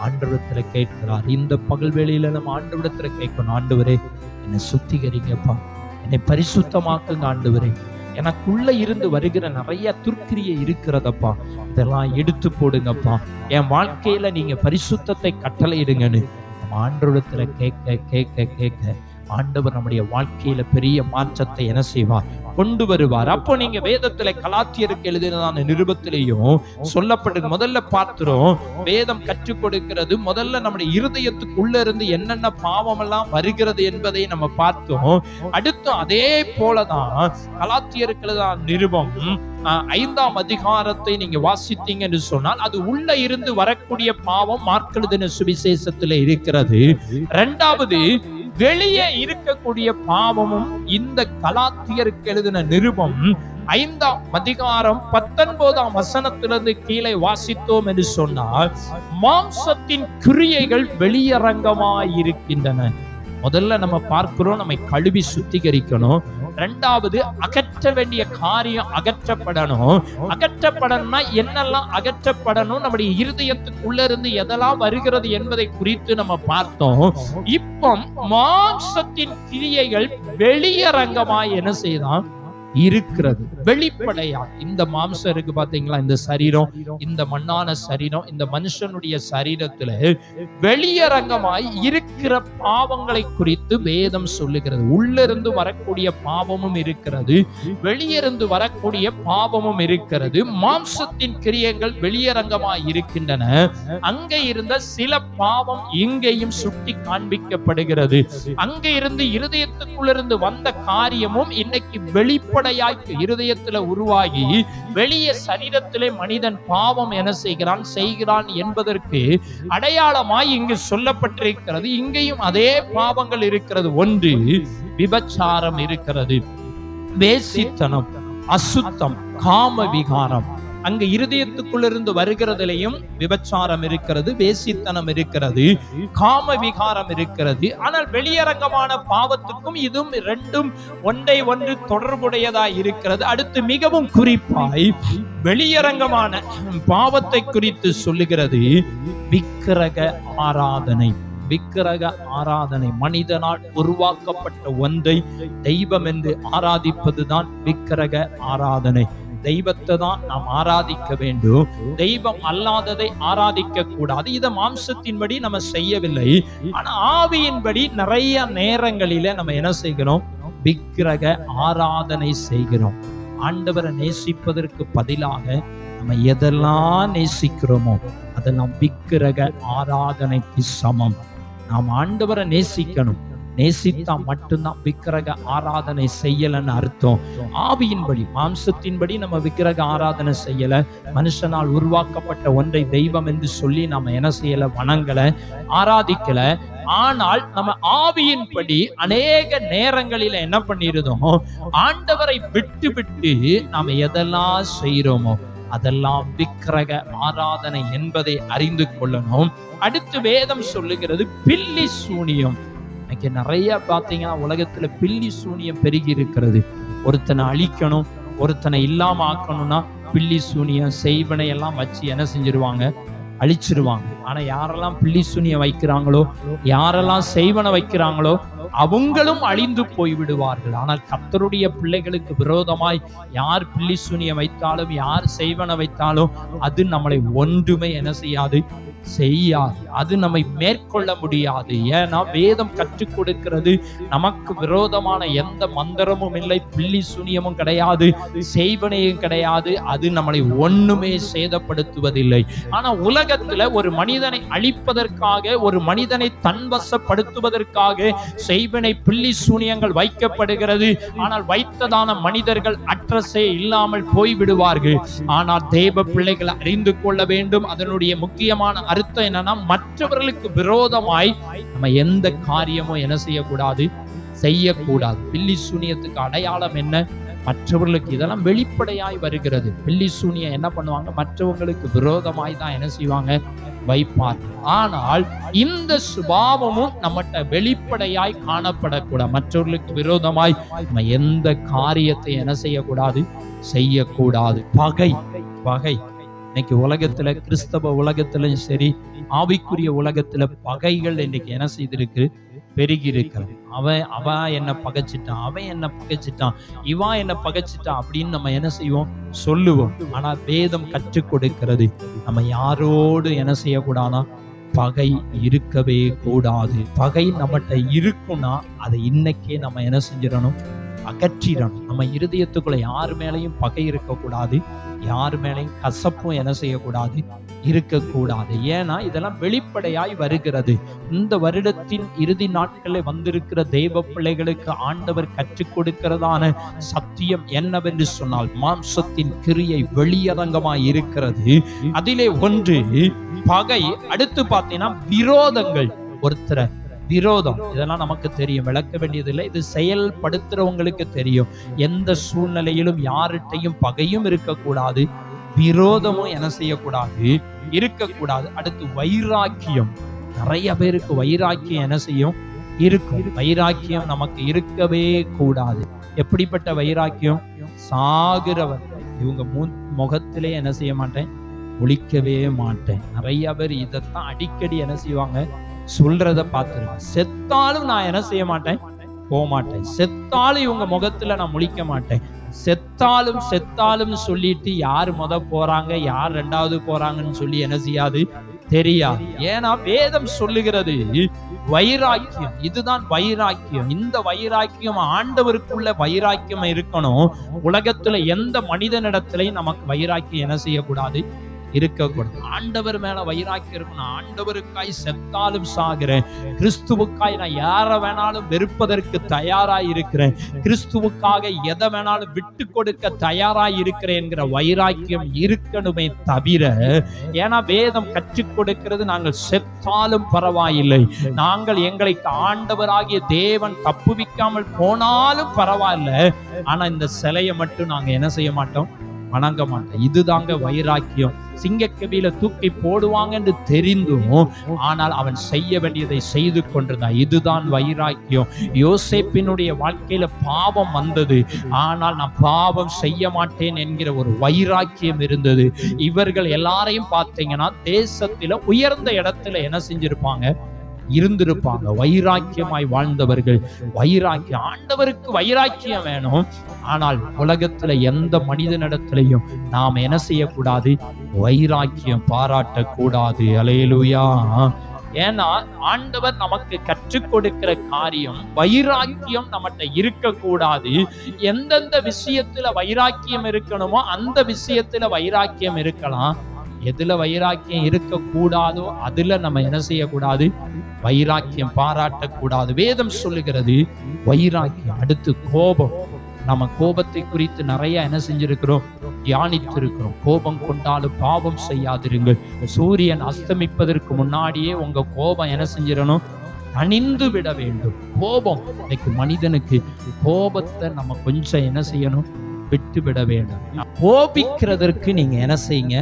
ஆண்டவரிடத்துல கேட்கிறார். இந்த பகல் வேளையில நம்ம ஆண்டவரிடத்துல கேட்கணும், ஆண்டவரே என்னை சுத்திகரிங்கப்பா, என்னை பரிசுத்தமாக்குங்க, ஆண்டவரே எனக்குள்ள இருந்து வருகிற நிறைய துர்க்கிரியை இருக்கிறதப்பா, இதெல்லாம் எடுத்து போடுங்கப்பா, என் வாழ்க்கையில நீங்க பரிசுத்தத்தை கட்டளையிடுங்கன்னு நம்ம ஆண்டவரிடத்துல கேட்க கேட்க கேட்க ஆண்டவர் நம்முடைய வாழ்க்கையில பெரிய மாற்றத்தை என்ன செய்வார், கொண்டு வருவார். அப்போ நீங்க வேதத்துல கலாத்தியருக்கு எழுதினதான நிருபத்திலையும் சொல்லப்பட்டு முதல்ல பார்க்கிறோம், வேதம் கற்றுக் கொடுக்கிறது முதல்ல நம்முடைய இருதயத்துக்குள்ள இருந்து என்னென்ன பாவம் எல்லாம் வருகிறது என்பதை நம்ம பார்த்தோம். அடுத்து அதே போலதான் கலாத்தியருக்கு எழுதின நிருபம் 5ஆம் அதிகாரத்தை நீங்க வாசித்தீங்க என்று சொன்னால் அது உள்ள இருந்து வரக்கூடிய பாவம் மார்க் எழுதின சுவிசேஷத்துல இருக்கிறது. இரண்டாவது வெளியே இருக்கக்கூடிய பாவமும் இந்த கலாத்தியருக்கு எழுதின நிருபம் 5ஆம் அதிகாரம் 19ஆம் வசனத்திலிருந்து கீழே வாசித்தோம் என்று சொன்னால் மாம்சத்தின் கிரியைகள் வெளியரங்கமாய் இருக்கின்றன. முதல்ல நம்ம பார்க்கிறோம், நம்மை கழுவி சுத்திகரிக்கணும். இரண்டாவது அகற்ற வேண்டிய காரியம் அகற்றப்படணும். அகற்றப்படணும்னா என்னெல்லாம் அகற்றப்படணும், நம்முடைய இருதயத்துக்குள்ள இருந்து எதெல்லாம் வருகிறது என்பதை குறித்து நம்ம பார்த்தோம். இப்போ மாம்சத்தின் கிரியைகள் வெளியரங்கமாய் என்ன செய்தான் இருக்கிறது, வெளிப்படையா. இந்த மாம்சம் இருக்கு பாத்தீங்களா, இந்த சரீரம், இந்த மண்ணான சரீரம், இந்த மனுஷனுடைய சரீரத்துல வெளியரங்கமாய் இருக்கிற பாவங்களை குறித்து வேதம் சொல்லுகிறது. உள்ளிருந்து வரக்கூடிய பாவமும் இருக்கிறது, வெளியிருந்து வரக்கூடிய பாவமும் இருக்கிறது. மாம்சத்தின் கிரியைகள் வெளியரங்கமாய் இருக்கின்றன. அங்கே இருந்த சில பாவம் இங்கேயும் சுட்டி காண்பிக்கப்படுகிறது. அங்கே இருந்து இருதயத்துக்குள்ளிருந்து வந்த காரியமும் இன்னைக்கு வெளிப்படையாய் இருதயத்துல உருவாகி வெளியே சரீரத்திலே மனிதன் பாவம் என்ன செய்கிறான் என்பதற்கு அடையாளமாய் இங்கு சொல்லப்பட்டிருக்கிறது. இங்கேயும் அதே பாவங்கள் இருக்கிறது. ஒன்று விபச்சாரம் இருக்கிறது, வேசித்தனம், அசுத்தம், காம விகாரம். அங்க இருதயத்துக்குள்ளிருந்து வருகிறதுலையும் விபச்சாரம் இருக்கிறது, வேசித்தனம் இருக்கிறது, காம விகாரம் இருக்கிறது. ஆனால் வெளியரங்கமான பாவத்துக்கும் இதுவும் ரெண்டும் ஒன்றை ஒன்று தொடர்புடையதாய் இருக்கிறது. அடுத்து மிகவும் குறிப்பாய் வெளியரங்கமான பாவத்தை குறித்து சொல்லுகிறது விக்கிரக ஆராதனை. விக்கிரக ஆராதனை, மனிதனால் உருவாக்கப்பட்ட ஒன்றை தெய்வம் என்று ஆராதிப்பதுதான் விக்கிரக ஆராதனை. தெய்வத்தை தான் நாம் ஆராதிக்க வேண்டும், தெய்வம் அல்லாததை ஆராதிக்க கூடாது. இதை மாம்சத்தின்படி நம்ம செய்யவில்லை. ஆனா ஆவியின்படி நிறைய நேரங்களில நம்ம என்ன செய்கிறோம், விக்கிரக ஆராதனை செய்கிறோம். ஆண்டவரை நேசிப்பதற்கு பதிலாக நம்ம எதெல்லாம் நேசிக்கிறோமோ அதெல்லாம் விக்கிரக ஆராதனைக்கு சமம். நாம் ஆண்டவரை நேசிக்கணும், நேசித்தா மட்டும்தான் விக்கிரக ஆராதனை செய்யலன்னு அர்த்தம். ஆவியின்படி மாம்சத்தின்படி நம்ம விக்கிரக ஆராதனை செய்யல, மனுஷனால் உருவாக்கப்பட்ட ஒன்றை தெய்வம் என்று சொல்லி நம்ம என்ன செய்யல, வணங்கல, ஆராதிக்கல. ஆனால் நம்ம ஆவியின்படி அநேக நேரங்களில என்ன பண்ணிருந்தோம், ஆண்டவரை விட்டு விட்டு நாம எதெல்லாம் செய்யறோமோ அதெல்லாம் விக்கிரக ஆராதனை என்பதை அறிந்து கொள்ளணும். அடுத்து வேதம் சொல்லுகிறது பில்லி சூனியம். இன்னைக்கு நிறைய பாத்தீங்கன்னா உலகத்துல பில்லி சூனியம் பெருகி இருக்கிறது. ஒருத்தனை அழிக்கணும், ஒருத்தனை இல்லாம ஆக்கணும்னா பில்லி சூனியம் செய்வனை எல்லாம் வச்சு என்ன செஞ்சிருவாங்க, அழிச்சிருவாங்க. ஆனா யாரெல்லாம் பில்லி சூனியம் வைக்கிறாங்களோ, யாரெல்லாம் செய்வனை வைக்கிறாங்களோ அவங்களும் அழிந்து போய் விடுவார்கள். ஆனால் கர்த்தருடைய பிள்ளைகளுக்கு விரோதமாய் யார் பில்லி சூனியம் வைத்தாலும், யார் செய்வனை வைத்தாலும் அது நம்மளை ஒன்றுமே என்ன செய்யாது, செய்யாது. அது நம்மை மேற்கொள்ள முடியாது. ஏன்னா வேதம் கற்றுக் கொடுக்கிறது, நமக்கு விரோதமான எந்த மந்திரமும் இல்லை, பில்லி சூனியமும் கிடையாது, செய்வனையும் கிடையாது. அது நம்மளை ஒண்ணுமே சேதப்படுத்துவதில்லை. ஆனா உலகத்துல ஒரு மனிதனை அழிப்பதற்காக, ஒரு மனிதனை தன்வசப்படுத்துவதற்காக செய்வனை பில்லி சூனியங்கள் வைக்கப்படுகிறது. ஆனால் வைத்ததான மனிதர்கள் அட்ரஸே இல்லாமல் போய்விடுவார்கள். ஆனால் தேவ பிள்ளைகள் அறிந்து கொள்ள வேண்டும், அதனுடைய முக்கியமான அர்த்தம் என்னன்னா, மற்றவர்களுக்கு விரோதமாய் நம்ம எந்த காரியமும் என்ன செய்யக்கூடாது, செய்யக்கூடாது. பில்லி சூனியத்துக்கு அடையாளம் என்ன, மற்றவர்களுக்கு இதெல்லாம் வெளிப்படையாய் வருகிறது. பில்லி சூனியம் என்ன பண்ணுவாங்க, மற்றவங்களுக்கு விரோதமாய் தான் என்ன செய்வாங்க, வைப்பார். ஆனால் இந்த சுபாவமும் நம்மகிட்ட வெளிப்படையாய் காணப்படக்கூடாது. மற்றவர்களுக்கு விரோதமாய் நம்ம எந்த காரியத்தை என்ன செய்யக்கூடாது, செய்யக்கூடாது. பகை, பகை இன்னைக்கு உலகத்துல, கிறிஸ்தவ உலகத்திலும் சரி, ஆவிக்குரிய உலகத்துல பகைகள் இன்னைக்கு என்ன செய்திருக்கு, பெருகி இருக்கிறது. அவன் என்ன பகைச்சிட்டான், அவன் என்ன பகைச்சிட்டான், இவன் என்ன பகைச்சிட்டான் அப்படின்னு நம்ம என்ன செய்வோம், சொல்லுவோம். ஆனா வேதம் கற்றுக் கொடுக்கிறது, நம்ம யாரோடு என்ன செய்யக்கூடாதுன்னா பகை இருக்கவே கூடாது. பகை நம்மகிட்ட இருக்குன்னா அதை இன்னைக்கே நம்ம என்ன செஞ்சிடணும், அகற்றிடணும். நம்ம இருதயத்துக்குள்ள யார் மேலையும் பகை இருக்கக்கூடாது, யார் மேலையும் கசப்பும் என்ன செய்யக்கூடாது, இருக்கக்கூடாது. ஏன்னா இதெல்லாம் வெளிப்படையாய் வருகிறது. இந்த வருடத்தின் இறுதி நாட்களில் வந்திருக்கிற தெய்வ பிள்ளைகளுக்கு ஆண்டவர் கற்றுக் கொடுக்கிறதான சத்தியம் என்னவென்று சொன்னால், மாம்சத்தின் கிரியை வெளியரங்கமாய் இருக்கிறது. அதிலே ஒன்று பகை. அடுத்து பார்த்தீங்கன்னா விரோதங்கள். ஒருத்தரை விரோதம், இதெல்லாம் நமக்கு தெரியும், விளக்க வேண்டியதில்லை. இது செயல்படுத்துறவங்களுக்கு தெரியும். எந்த சூழ்நிலையிலும் யார்கிட்டையும் பகையும் இருக்கக்கூடாது, விரோதமும் என்ன செய்யக்கூடாது, இருக்கக்கூடாது. அடுத்து வைராக்கியம். நிறைய பேருக்கு வைராக்கியம் என்ன செய்யும், இருக்கும். வைராக்கியம் நமக்கு இருக்கவே கூடாது. எப்படிப்பட்ட வைராக்கியம், சாகிறவர் இவங்க முகத்திலே என்ன செய்ய மாட்டேன், ஒழிக்கவே மாட்டேன். நிறைய பேர் இதைத்தான் அடிக்கடி என்ன செய்வாங்க, சொல்றத பார்த்துருவேன். செத்தாலும் நான் என்ன செய்ய மாட்டேன், போக மாட்டேன். செத்தாலும் இவங்க முகத்துல நான் முழிக்க மாட்டேன். செத்தாலும் செத்தாலும் சொல்லிட்டு யார் முத போறாங்க, யார் ரெண்டாவது போறாங்கன்னு சொல்லி என்ன செய்யாது, தெரியாது. ஏன்னா வேதம் சொல்லுகிறது வைராக்கியம். இதுதான் வைராக்கியம். இந்த வைராக்கியம் ஆண்டவருக்குள்ள வைராக்கியம் இருக்கணும். உலகத்துல எந்த மனிதனிடத்திலையும் நமக்கு வைராக்கியம் என்ன செய்யக்கூடாது, இருக்கக்கூடாது. ஆண்டவர் மேல வைராக்கியம் இருக்கணும். ஆண்டவருக்காய் செத்தாலும் சாகிறேன், கிறிஸ்துவுக்காய் நான் யாரை வேணாலும் வெறுப்பதற்கு தயாராய் இருக்கிறேன், கிறிஸ்துவுக்காக எதை வேணாலும் விட்டு கொடுக்க தயாராய் இருக்கிறேன் என்கிற வைராக்கியம் இருக்கணுமே தவிர, ஏன்னா வேதம் கற்றுக் கொடுக்கிறது, நாங்கள் செத்தாலும் பரவாயில்லை, நாங்கள் எங்களுக்கு ஆண்டவராகிய தேவன் தப்புவிக்காமல் போனாலும் பரவாயில்ல, ஆனா இந்த சிலையை மட்டும் நாங்க என்ன செய்ய மாட்டோம், வணங்க மாட்டேன். இதுதாங்க வைராக்கியம். சிங்கக்கவியில தூக்கி போடுவாங்க என்று தெரிந்தும் ஆனால் அவன் செய்ய வேண்டியதை செய்து கொண்டிருந்தான். இதுதான் வைராக்கியம். யோசேப்பினுடைய வாழ்க்கையில பாவம் வந்தது, ஆனால் நான் பாவம் செய்ய மாட்டேன் என்கிற ஒரு வைராக்கியம் இருந்தது. இவர்கள் எல்லாரையும் பார்த்தீங்கன்னா தேசத்தில உயர்ந்த இடத்துல என்ன செஞ்சிருப்பாங்க, இருந்திருப்பாங்க. வைராக்கியமாய் வாழ்ந்தவர்கள். வைராக்கியம், ஆண்டவருக்கு வைராக்கியம் வேணும். ஆனால் உலகத்துல எந்த மனிதனிடத்திலையும் நாம் என்ன செய்யக்கூடாது, வைராக்கியம் பாராட்டக்கூடாது. அல்லேலூயா. ஏன்னா ஆண்டவர் நமக்கு கற்றுக் கொடுக்கிற காரியம் வைராக்கியம் நம்மகிட்ட இருக்கக்கூடாது. எந்தெந்த விஷயத்துல வைராக்கியம் இருக்கணுமோ அந்த விஷயத்துல வைராக்கியம் இருக்கலாம். எதுல வைராக்கியம் இருக்கக்கூடாதோ அதுல நம்ம என்ன செய்யக்கூடாது, வைராக்கியம் பாராட்டக்கூடாது. வேதம் சொல்லுகிறது வைராக்கியம். அடுத்து கோபம். நம்ம கோபத்தை குறித்து நிறைய என்ன செஞ்சிருக்கிறோம், தியானித்து இருக்கிறோம். கோபம் கொண்டாலும் பாவம் செய்யாதிருங்கள். சூரியன் அஸ்தமிப்பதற்கு முன்னாடியே உங்க கோபம் என்ன செஞ்சிடணும், தணிந்து விட வேண்டும். கோபம் இன்னைக்கு மனிதனுக்கு கோபத்தை நம்ம கொஞ்சம் என்ன செய்யணும், விட்டு விட வேண்டும். கோபிக்கிறதற்கு நீங்க என்ன செய்யுங்க,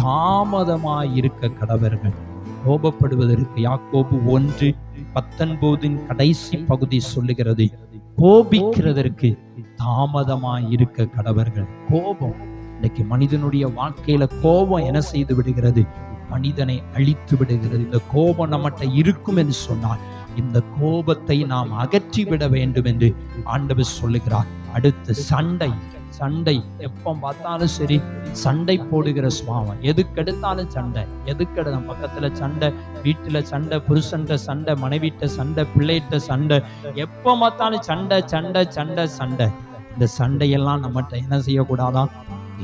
தாமதமாய் இருக்க கடவர்கள். கோபப்படுவதற்கு யாக்கோபு 1:19 கடைசி பகுதி சொல்லுகிறது, கோபிக்கிறதற்கு தாமதமாய் இருக்க கடவர்கள். கோபம் இன்னைக்கு மனிதனுடைய வாழ்க்கையில கோபம் என்ன செய்து விடுகிறது, மனிதனை அழித்து விடுகிறது. இந்த கோபம் நம்மகிட்ட இருக்கும் என்று சொன்னால் இந்த கோபத்தை நாம் அகற்றி விட வேண்டும் என்று ஆண்டவர் சொல்லுகிறார். அடுத்து சண்டை. சண்டை எப்போ பார்த்தாலும் சரி சண்டை போடுகிற சுபாவம். எதுக்கெடுத்தாலும் சண்டை, எதுக்கெடு பக்கத்துல சண்டை, வீட்டுல சண்டை, புருஷன்ட்ட சண்டை, மனைவிட்ட சண்டை, பிள்ளைகிட்ட சண்டை, எப்போ பார்த்தாலும் சண்டை சண்டை சண்டை சண்டை. இந்த சண்டையெல்லாம் நம்மகிட்ட என்ன செய்யக்கூடாதான்,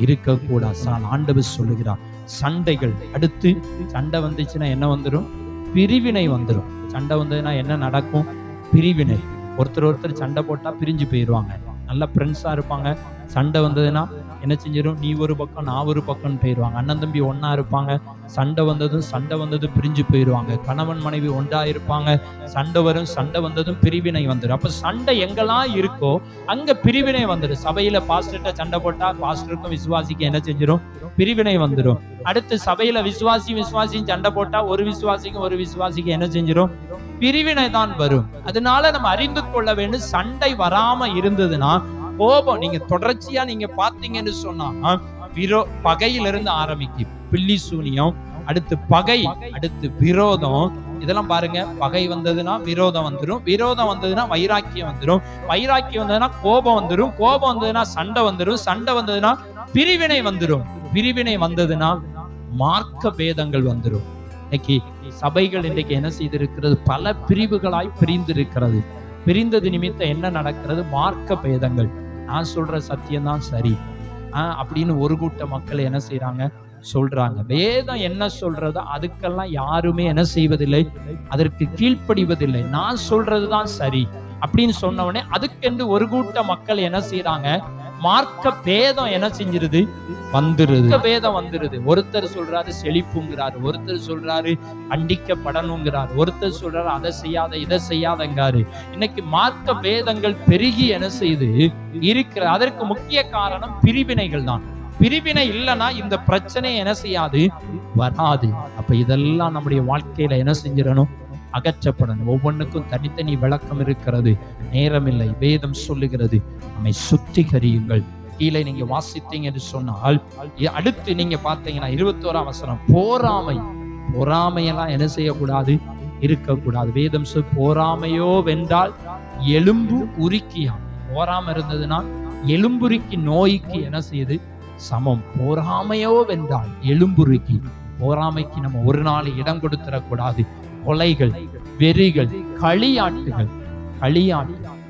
இருக்கக்கூடாது. ஆண்டவர் சொல்லுகிறார் சண்டைகள். அடுத்து சண்டை வந்துச்சுன்னா என்ன வந்துடும், பிரிவினை வந்துடும். சண்டை வந்ததுன்னா என்ன நடக்கும், பிரிவினை. ஒருத்தர் சண்டை போட்டா பிரிஞ்சு போயிடுவாங்க. நல்ல ஃப்ரெண்ட்ஸா இருப்பாங்க. சண்டை வந்ததுன்னா என்ன செஞ்சிடும், நீ ஒரு பக்கம் நான் ஒரு பக்கம் போயிடுவாங்க. அண்ணன் தம்பி ஒன்னா இருப்பாங்க. சண்டை வந்ததும் பிரிஞ்சு போயிடுவாங்க. கணவன் மனைவி ஒன்றா இருப்பாங்க. சண்டை வரும், சண்டை வந்ததும் பிரிவினை வந்துடும். அப்ப சண்டை எங்கெல்லாம் இருக்கோ அங்க பிரிவினை வந்துடும். சபையில பாஸ்டர்கிட்ட சண்டை போட்டா பாஸ்டருக்கும் விசுவாசிக்கு என்ன செஞ்சிடும், பிரிவினை வந்துடும். அடுத்து சபையில விசுவாசியும் சண்டை போட்டா ஒரு விசுவாசிக்கு என்ன செஞ்சிடும், பிரிவினை தான் வரும். அதனால நம்ம அறிந்து கொள்ள வேண்டும், சண்டை வராம இருந்ததுன்னா கோபம் நீங்க தொடர்ச்சியா நீங்க பாத்தீங்கன்னு சொன்னா பகையிலிருந்து ஆரம்பிக்கும். பில்லி சூனியம், அடுத்து பகை, அடுத்து விரோதம். இதெல்லாம் பாருங்க, பகை வந்ததுன்னா விரோதம் வந்துடும், விரோதம் வந்ததுன்னா வைராக்கியம் வந்துடும், வைராக்கியம் வந்ததுன்னா கோபம் வந்துடும், கோபம் வந்ததுன்னா சண்டை வந்துடும், சண்டை வந்ததுன்னா பிரிவினை வந்துடும், பிரிவினை வந்ததுன்னா மார்க்க பேதங்கள் வந்துடும். இன்னைக்கு சபைகள் இன்றைக்கு என்ன செய்திருக்கிறது, பல பிரிவுகளாய் பிரிந்திருக்கிறது. பிரிந்தது நிமித்தம் என்ன நடக்கிறது, மார்க்க பேதங்கள். நான் சொல்ற சத்தியம்தான் சரி அப்படின்னு ஒரு கூட்ட மக்கள் என்ன செய்யறாங்க, சொல்றாங்க. வேதம் என்ன சொல்றதோ அதுக்கெல்லாம் யாருமே என்ன செய்வதில்லை, அதற்கு கீழ்ப்படிவதில்லை. நான் சொல்றதுதான் சரி அப்படின்னு சொன்ன உடனே அதுக்கென்று ஒரு கூட்ட மக்கள் என்ன செய்யறாங்க, மார்க்க பேதம் என்ன செஞ்சிருது, வந்துருது. பேதம் வந்துருது. ஒருத்தர் சொல்றாரு செழிப்புங்கிறாரு, ஒருத்தர் சொல்றாரு கண்டிக்கப்படணுங்கிறாரு, ஒருத்தர் சொல்றாரு அதை செய்யாத இதை செய்யாதங்காரு. இன்னைக்கு மார்க்க பேதங்கள் பெருகி என்ன செய்து இருக்கிற. அதற்கு முக்கிய காரணம் பிரிவினைகள் தான். பிரிவினை இல்லைன்னா இந்த பிரச்சனை என்ன செய்யாது, வராது. அப்ப இதெல்லாம் நம்முடைய வாழ்க்கையில என்ன செஞ்சிடணும், அகற்றப்படணும். ஒவ்வொன்றுக்கும் தனித்தனி விளக்கம் இருக்கிறது, நேரம் இல்லை. வேதம் சொல்லுகிறது நம்மை சுத்திகரியுங்கள். கீழே நீங்க வாசித்தீங்க என்று சொன்னால் அடுத்து நீங்க பார்த்தீங்கன்னா 21ஆம் வசனம், பொறாமை. பொறாமையெல்லாம் என்ன செய்யக்கூடாது, இருக்கக்கூடாது. வேதம் பொறாமையோ வென்றால் எலும்பு உருக்கியாம். பொறாமை இருந்ததுன்னா எலும்புருக்கி நோய்க்கு என்ன செய்யுது, சமம். பொறாமையோ வென்றால் எலும்புருக்கி. பொறாமைக்கு நம்ம ஒரு நாள் இடம் கொடுத்துடக்கூடாது. கொலைகள், வெறிகள், களியாட்டுகள்.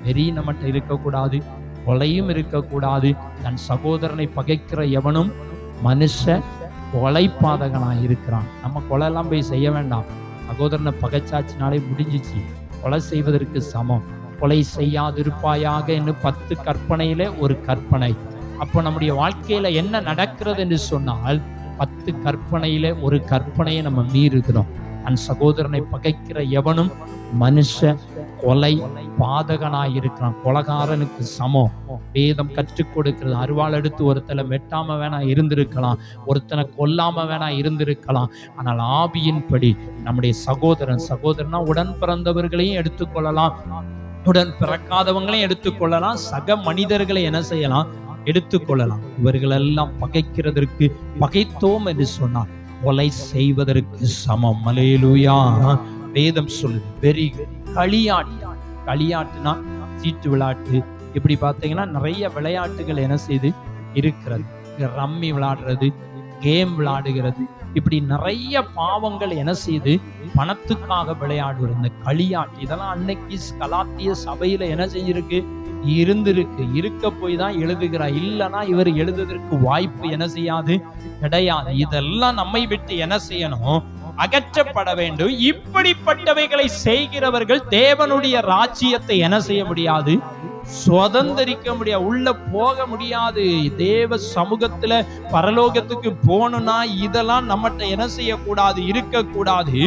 வெறி நம்மகிட்ட இருக்கக்கூடாது, கொலையும் இருக்கக்கூடாது. தன் சகோதரனை பகைக்கிற எவனும் மனுஷ கொலைபாதகனாய் இருக்கிறான். நம்ம கொலை எல்லாம் போய் செய்ய வேண்டாம். சகோதரனை பகைச்சாச்சினாலே முடிஞ்சிச்சு. கொலை செய்வதற்கு சமம். கொலை செய்யாதிருப்பாயாக என்று 10 கற்பனையிலே ஒரு கற்பனை. அப்போ நம்முடைய வாழ்க்கையில என்ன நடக்கிறது என்று சொன்னால் 10 கற்பனையிலே ஒரு கற்பனையை நம்ம மீறுகிறோம். தன் சகோதரனை பகைக்கிற எவனும் மனுஷ கொலை பாதகனாயிருக்கிறான். கொலைகாரனுக்கு சமம். வேதம் கற்றுக் கொடுக்கிறது. அருவாள் எடுத்து ஒருத்தனை வெட்டாம வேணா இருந்திருக்கலாம், ஒருத்தனை கொல்லாம வேணா இருந்திருக்கலாம். ஆனால் ஆவியின்படி நம்முடைய சகோதரனா உடன் பிறந்தவர்களையும் எடுத்துக்கொள்ளலாம், உடன் பிறக்காதவங்களையும் எடுத்துக்கொள்ளலாம், சக மனிதர்களை என்ன செய்யலாம், எடுத்துக்கொள்ளலாம். இவர்களெல்லாம் பகைக்கிறதற்கு பகைத்தோம் என்று சொன்னார் கொலை செய்வதற்கு சமம். அல்லேலூயா. வேதம் சொல்லுது. வெறி, களியாட்டுனா சீட்டு விளையாட்டு. இப்படி பார்த்தீங்கன்னா நிறைய விளையாட்டுகள் என்ன செய்து இருக்கிறது. ரம்மி விளையாடுறது, கேம் விளையாடுகிறது, இப்படி நிறைய பாவங்கள் என்ன செய்து பணத்துக்காக விளையாடுவது. இந்த களியாட்டு இதெல்லாம் அன்னைக்கு கலாத்திய சபையில என்ன செஞ்சிருக்கு, இருக்க போய் தான் எழுதுகிறார். இல்லைன்னா இவர் எழுதுவதற்கு வாய்ப்பு என்ன செய்யாது, கிடையாது. இதெல்லாம் நம்மை விட்டு என்ன செய்யணும், அகற்றப்பட வேண்டும். இப்படிப்பட்டவைகளை செய்கிறவர்கள் தேவனுடைய ராஜ்யத்தை என்ன செய்ய முடியாது, சுதந்திரிக்க முடியாது, உள்ள போக முடியாது. தேவ சமூகத்துல பரலோகத்துக்கு போகணும்னா இதெல்லாம் நம்மகிட்ட என்ன செய்யக்கூடாது, இருக்கக்கூடாது.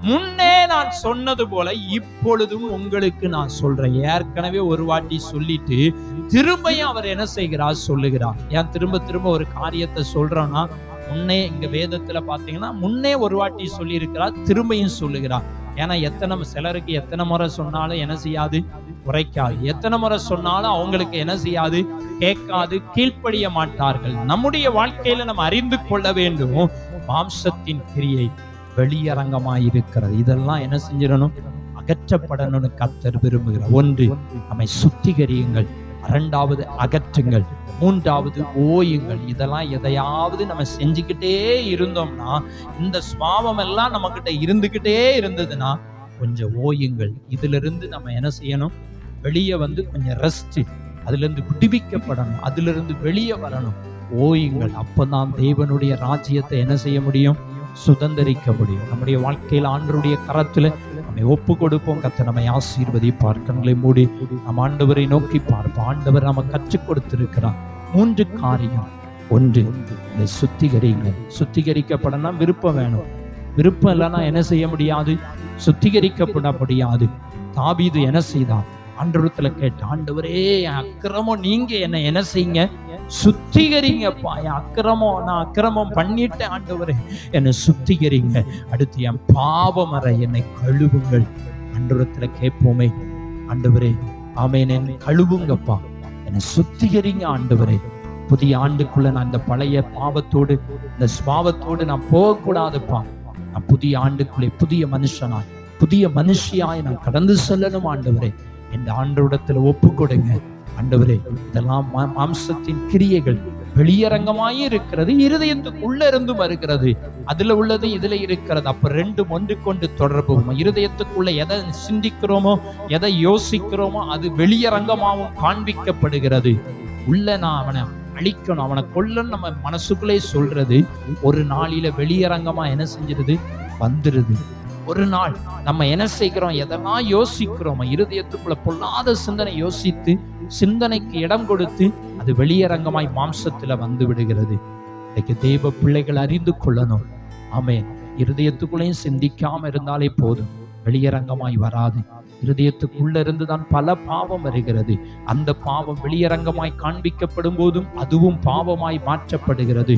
முன்னே நான் சொன்னது போல இப்பொழுதும் உங்களுக்கு நான் சொல்றேன். ஏற்கனவே ஒரு வாட்டி சொல்லிட்டு திரும்பியும் அவர் என்ன செய்கிறார், சொல்லுகிறார். ஏன் திரும்ப திரும்ப ஒரு காரியத்தை சொல்றோம்னா, முன்னே இங்க வேதத்துல பாத்தீங்கன்னா முன்னே ஒரு வாட்டி சொல்லி இருக்கிறார், திரும்பியும் சொல்லுகிறார். ஏன்னா சிலருக்கு எத்தனை முறை சொன்னாலும் என்ன செய்யாது, உரைக்காது. எத்தனை முறை சொன்னாலும் அவங்களுக்கு என்ன செய்யாது, கேட்காது, கீழ்ப்படிய மாட்டார்கள். நம்முடைய வாழ்க்கையில நம்ம அறிந்து கொள்ள வேண்டும், மாம்சத்தின் கிரியை வெளியரங்கமாயிருக்கிறது. இதெல்லாம் என்ன செஞ்சிடணும், அகற்றப்படணும்னு கர்த்தர் விரும்புகிறார். ஒன்று, நம்மை சுத்திகரியுங்கள். இரண்டாவது, அகற்றுங்கள். மூன்றாவது, ஓயுங்கள். இதெல்லாம் எதையாவது நம்ம செஞ்சுக்கிட்டே இருந்தோம்னா, இந்த சுபாவம் எல்லாம் நம்ம கிட்ட இருந்துகிட்டே இருந்ததுன்னா கொஞ்சம் ஓயுங்கள். இதுல இருந்து நம்ம என்ன செய்யணும், வெளியே கொஞ்சம் ரெஸ்ட், அதுல இருந்து விடுவிக்கப்படணும், அதுல இருந்து வெளியே வரணும். ஓயுங்கள். அப்பதான் தேவனுடைய ராஜ்யத்தை என்ன செய்ய முடியும், சுதந்திரிக்க முடியும். நம்முடைய வாழ்க்கையில் ஆண்டவருடைய கரத்துல நம்மை ஒப்பு கொடுப்போம். கர்த்தர் நம்மை ஆசீர்வதிப்பார். கண்களை மூடி நம் ஆண்டவரை நோக்கி பார்ப்போம். ஆண்டவர் நம்ம கற்றுக் கொடுத்திருக்கிறார் 3 காரியம். ஒன்று, சுத்திகரிங்கள். சுத்திகரிக்கப்படனா விருப்பம் வேணும். விருப்பம் இல்லைன்னா என்ன செய்ய முடியாது, சுத்திகரிக்கப்பட முடியாது. தாவீது என்ன செய்தான், ஆண்டவரத்துல கேட்ட, ஆண்டவரே என் அக்கிரமம் நீங்க என்ன செய்யுங்க, சுத்திகரிங்கப்பா. என் அக்கிரமம் நான் அக்கிரமம் பண்ணிட்டேன் ஆண்டவரே, என்னை சுத்திகரிங்க. அடுத்து என் பாவம் வர என்னை கழுவுங்கள். ஆண்டவரத்துல கேட்போமே, ஆண்டவரே ஆமென், என்னை கழுவுங்கப்பா, என்னை சுத்திகரிங்க ஆண்டவரே. புதிய ஆண்டுக்குள்ள நான் இந்த பழைய பாவத்தோடு இந்த சுபாவத்தோடு நான் போகக்கூடாதுப்பா. நான் புதிய ஆண்டுக்குள்ளே புதிய மனுஷனாய் புதிய மனுஷியாய் நான் கடந்து செல்லணும் ஆண்டவரே. இந்த ஆண்டவரிடத்துல ஒப்பு கொடுங்க ஆண்டவரே. இதெல்லாம் மாம்சத்தின் கிரியைகள் வெளியரங்கமாய் இருக்கிறது, இருதயத்துக்குள்ள இருந்தும் வருகிறது. அதுல உள்ளது இதுல இருக்கிறது. அப்ப ரெண்டும் ஒன்று கொண்டு தொடர்பு. இருதயத்துக்குள்ள எதை சிந்திக்கிறோமோ, எதை யோசிக்கிறோமோ, அது வெளியரங்கமாகவும் காண்பிக்கப்படுகிறது. உள்ள நான் அவனை அழிக்கணும், அவனை கொல்லணும் நம்ம மனசுக்குள்ளே சொல்றது ஒரு நாளில வெளியரங்கமா என்ன செஞ்சிருது, வந்துருது. ஒரு நாள் நம்ம என்ன செய்கிறோம், எதெல்லாம் யோசிக்கிறோம், இருதயத்துக்குள்ள பொல்லாத சிந்தனை யோசித்து சிந்தனைக்கு இடம் கொடுத்து அது வெளியரங்கமாய் மாம்சத்துல வந்து விடுகிறது. இன்னைக்கு தேவ பிள்ளைகள் அறிந்து கொள்ளணும். ஆமென். இருதயத்துக்குள்ளேயும் சிந்திக்காம இருந்தாலே போதும், வெளியரங்கமாய் வராது. இருதயத்துக்குள்ள இருந்துதான் பல பாவம் வருகிறது. அந்த பாவம் வெளியரங்கமாய் காண்பிக்கப்படும் போதும் அதுவும் பாவமாய் மாற்றப்படுகிறது.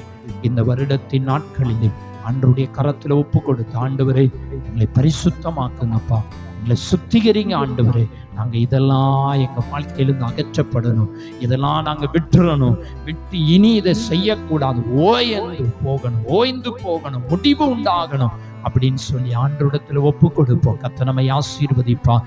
இந்த வருடத்தின் நாட்களிலே ஆண்டவருடைய கரத்துல ஒப்பு கொடுத்து, ஆண்டவரே எங்களை பரிசுத்தமாக்குங்கப்பா, எங்களை சுத்திகரிங்க ஆண்டவரே. நாங்க இதெல்லாம் எங்க வாழ்க்கையிலிருந்து அகற்றப்படணும், இதெல்லாம் நாங்க விட்டுறணும், விட்டு இனி இதை செய்யக்கூடாது, ஓய்ந்து போகணும், முடிவு உண்டாகணும் அப்படின்னு சொல்லி ஆண்டவரிடத்துல ஒப்பு கொடுப்போம். கர்த்தர் நம்மை ஆசீர்வதிப்பார்.